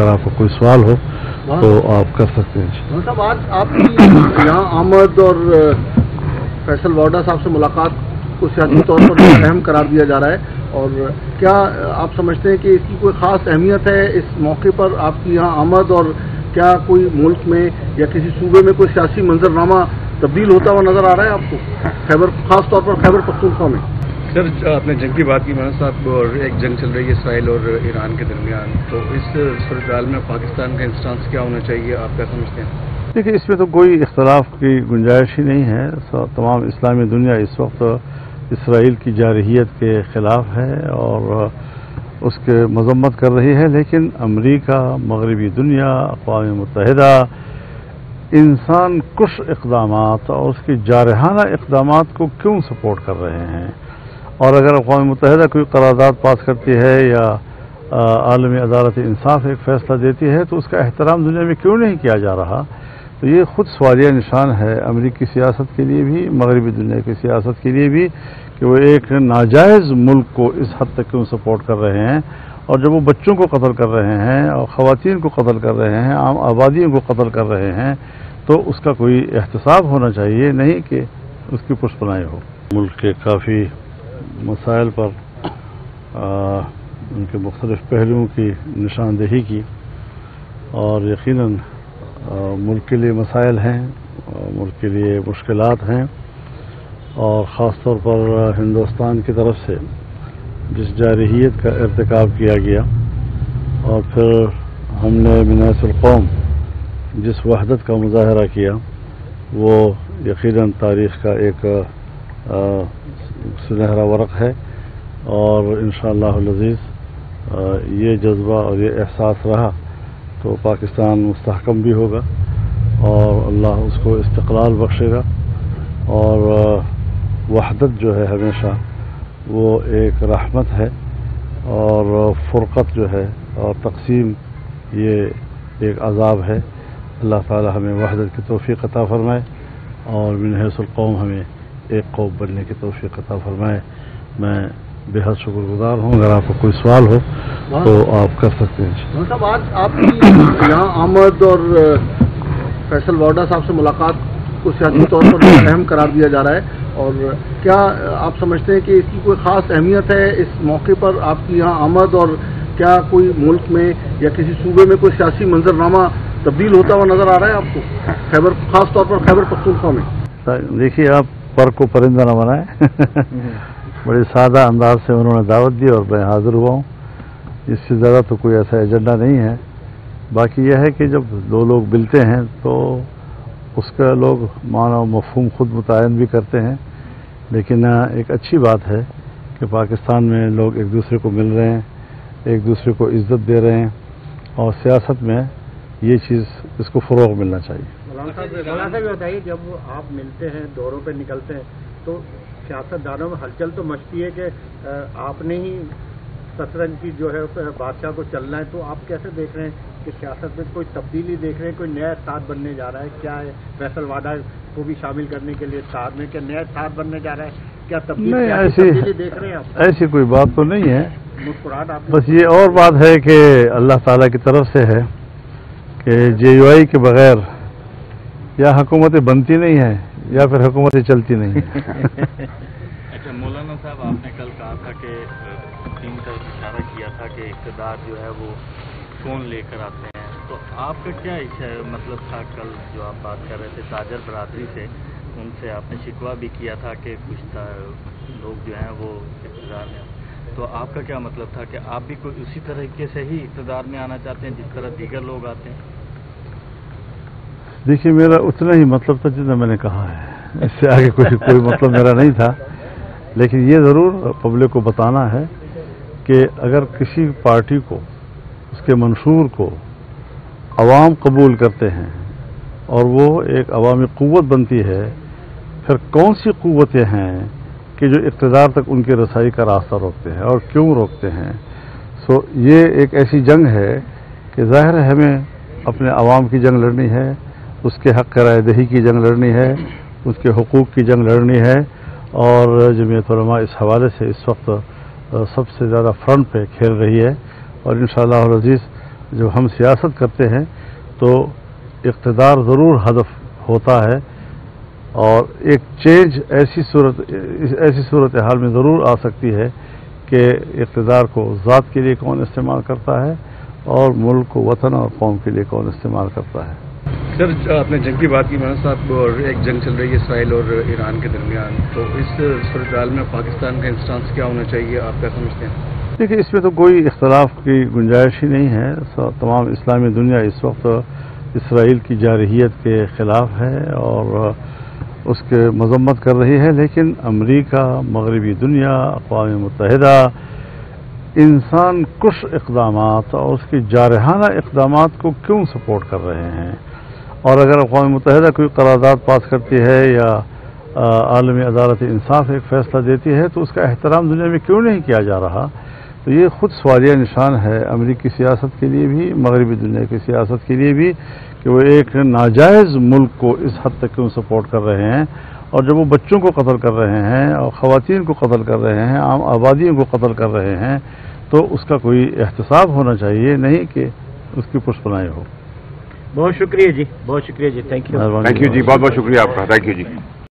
अगर आपको कोई सवाल हो तो आप कर सकते हैं। साहब, आज आपकी यहाँ आमद और फैसल वाडा साहब से मुलाकात को सियासी तौर पर अहम करार दिया जा रहा है, और क्या आप समझते हैं कि इसकी कोई ख़ास अहमियत है इस मौके पर आपकी यहाँ आमद, और क्या कोई मुल्क में या किसी सूबे में कोई सियासी मंजरनामा तब्दील होता हुआ नज़र आ रहा है आपको, खास तौर पर खैबर पख्तूनख्वा में? सर, आपने जंग की बात की महाराज साहब, और एक जंग चल रही है इसराइल और ईरान के दरमियान, तो इस सूरत में पाकिस्तान का इंस्टांस क्या होना चाहिए, आप क्या समझते हैं? देखिए, इसमें तो कोई इख्तलाफ की गुंजाइश ही नहीं है। तमाम इस्लामी दुनिया इस वक्त इसराइल की जारहियत के ख़िलाफ़ है और उसके मजम्मत कर रही है, लेकिन अमरीका, मगरबी दुनिया, अक़वाम मुत्तहिदा इंसान कुश इक़दामात और उसके जारहाना इक़दामात को क्यों सपोर्ट कर रहे हैं? और अगर अक़वाम मुत्तहिदा कोई करारदाद पास करती है या आलमी अदालत इंसाफ एक फ़ैसला देती है तो उसका एहतराम दुनिया में क्यों नहीं किया जा रहा? तो ये ख़ुद सवालिया निशान है अमरीकी सियासत के लिए भी, मगरबी दुनिया की सियासत के लिए भी, कि वो एक नाजायज़ मुल्क को इस हद तक क्यों सपोर्ट कर रहे हैं। और जब वो बच्चों को कत्ल कर रहे हैं और ख़वातीन को कत्ल कर रहे हैं, आम आबादियों को कत्ल कर रहे हैं, तो उसका कोई एहतसाब होना चाहिए, नहीं कि उसकी पुष्पनाई हो। मुल्क के काफ़ी मसाइल पर उनके मुख्तलिफ़ पहलुओं की निशानदेही की, और यकीनन मुल्क के लिए मसाइल हैं, मुल्क के लिए मुश्किलात हैं, और ख़ास तौर पर हिंदुस्तान की तरफ से जिस जारहियत का इर्तिकाब किया गया और फिर हमने मिनासुल कौम जिस वहदत का मुजाहरा किया, वो यकीनन तारीख़ का एक सुनहरा वरक़ है, और इंशाअल्लाह अज़ीज़ ये जज्बा और ये एहसास रहा तो पाकिस्तान मुस्तहकम भी होगा और अल्लाह उसको इस्तिक़लाल बख्शेगा, और वहदत जो है हमेशा वो एक रहमत है, और फ़ुरक़त जो है और तक़सीम ये एक अज़ाब है। अल्लाह ताला हमें वहदत की तौफ़ीक़ अता फ़रमाए और मिन हैसुल कौम हमें एक कौम बनने की तौफ़ीक़ अता फ़रमाए। मैं बेहद शुक्रगुज़ार हूँ। अगर आपको कोई सवाल हो तो आप कर सकते हैं। साहब, आज आपकी यहाँ आमद और फैसल वाडा साहब से मुलाकात को सियासी तौर पर अहम करार दिया जा रहा है, और क्या आप समझते हैं कि इसकी कोई ख़ास अहमियत है इस मौके पर आपकी यहाँ आमद, और क्या कोई मुल्क में या किसी सूबे में कोई सियासी मंजरनामा तब्दील होता हुआ नज़र आ रहा है आपको, खास तौर पर खैबर पख्तूनख्वा में? देखिए, आप पर को परिंदा न बनाए। बड़े सादा अंदाज से उन्होंने दावत दी और मैं हाज़िर हुआ हूँ। इससे ज़्यादा तो कोई ऐसा एजेंडा नहीं है। बाकी यह है कि जब दो लोग मिलते हैं तो उसका लोग माना मफ़हूम खुद मुतयन भी करते हैं, लेकिन एक अच्छी बात है कि पाकिस्तान में लोग एक दूसरे को मिल रहे हैं, एक दूसरे को इज़्ज़त दे रहे हैं, और सियासत में ये चीज़ इसको फ़रोग़ मिलना चाहिए। मौलाना साहब बताइए, जब आप मिलते हैं, दौरों पे निकलते हैं, तो सियासतदानों में हलचल तो मचती है कि आपने ही शतरंज की जो है बादशाह को चलना है, तो आप कैसे देख रहे हैं कि सियासत में कोई तब्दीली देख रहे हैं, कोई नया साथ बनने जा रहा है? क्या है, फैसल वाडा को भी शामिल करने के लिए साथ में क्या नया साथ बनने जा रहा है? क्या तब्दीली देख रहे हैं आप? ऐसी कोई बात तो नहीं है, मुस्कुराहट आप बस ये और बात है कि अल्लाह ताला की तरफ से है कि JUI के बगैर या हुकूमतें बनती नहीं है या फिर हुकूमतें चलती नहीं है। अच्छा मौलाना साहब, आपने कल कहा था कि टीम का इशारा किया था कि इक़्तिदार जो है वो फ़ोन लेकर आते हैं, तो आपका क्या इच्छा मतलब था कल जो आप बात कर रहे थे ताजर बरादरी से, उनसे आपने शिकवा भी किया था कि कुछ लोग जो हैं वो इक़्तिदार में, तो आपका क्या मतलब था कि आप भी कोई उसी तरीके से ही इक़्तिदार में आना चाहते हैं जिस तरह दीगर लोग आते हैं? देखिए, मेरा उतना ही मतलब था जितना मैंने कहा है, इससे आगे कोई मतलब मेरा नहीं था, लेकिन ये ज़रूर पब्लिक को बताना है कि अगर किसी पार्टी को, उसके मंशूर को अवाम कबूल करते हैं और वो एक अवामी क़ुव्वत बनती है, फिर कौन सी क़ुव्वतें हैं कि जो इक़्तिदार तक उनकी रसाई का रास्ता रोकते हैं और क्यों रोकते हैं। सो ये एक ऐसी जंग है कि ज़ाहिर है हमें अपने अवाम की जंग लड़नी है, उसके हक़ राय दही की जंग लड़नी है, उसके हुकूक़ की जंग लड़नी है, और जमीयत उलमा इस हवाले से इस वक्त सबसे ज़्यादा फ्रंट पे खेल रही है, और इंशाअल्लाह अज़ीज़ جب ہم سیاست کرتے ہیں تو اقتدار ضرور ہدف ہوتا ہے، اور ایک چینج ایسی صورتحال میں ضرور آ سکتی ہے کہ اقتدار کو ذات کے لیے کون استعمال کرتا ہے اور ملک کو، وطن اور قوم کے لیے کون استعمال کرتا ہے۔ سر، آپ نے جنگ کی بات کی مولانا صاحب، اور ایک جنگ چل رہی ہے اسرائیل اور ایران کے درمیان، تو اس صورتحال میں پاکستان کا انسٹانس کیا ہونا چاہیے، آپ کیا سمجھتے ہیں؟ دیکھیے، اس میں تو کوئی اختلاف کی گنجائش ہی نہیں ہے۔ تمام اسلامی دنیا اس وقت اسرائیل کی جارحیت کے خلاف ہے اور اس کے مذمت کر رہی ہے، لیکن امریکہ، مغربی دنیا، اقوام متحدہ انسان کش اقدامات اور اس کے جارحانہ اقدامات کو کیوں سپورٹ کر رہے ہیں؟ اور اگر اقوام متحدہ کوئی قرارداد پاس کرتی ہے یا عالمی عدالت انصاف ایک فیصلہ دیتی ہے تو اس کا احترام دنیا میں کیوں نہیں کیا جا رہا؟ تو یہ خود سوالیہ نشان ہے امریکی سیاست کے لیے بھی، مغربی دنیا کی سیاست کے لیے بھی، کہ وہ ایک ناجائز ملک کو اس حد تک کیوں سپورٹ کر رہے ہیں، اور جب وہ بچوں کو قتل کر رہے ہیں اور خواتین کو قتل کر رہے ہیں، عام آبادیوں کو قتل کر رہے ہیں، تو اس کا کوئی احتساب ہونا چاہیے، نہیں کہ اس کی پشپنائی ہو۔ بہت شکریہ جی، بہت شکریہ جی، تھینک یو جی، بہت بہت شکریہ آپ کا، تھینک یو جی۔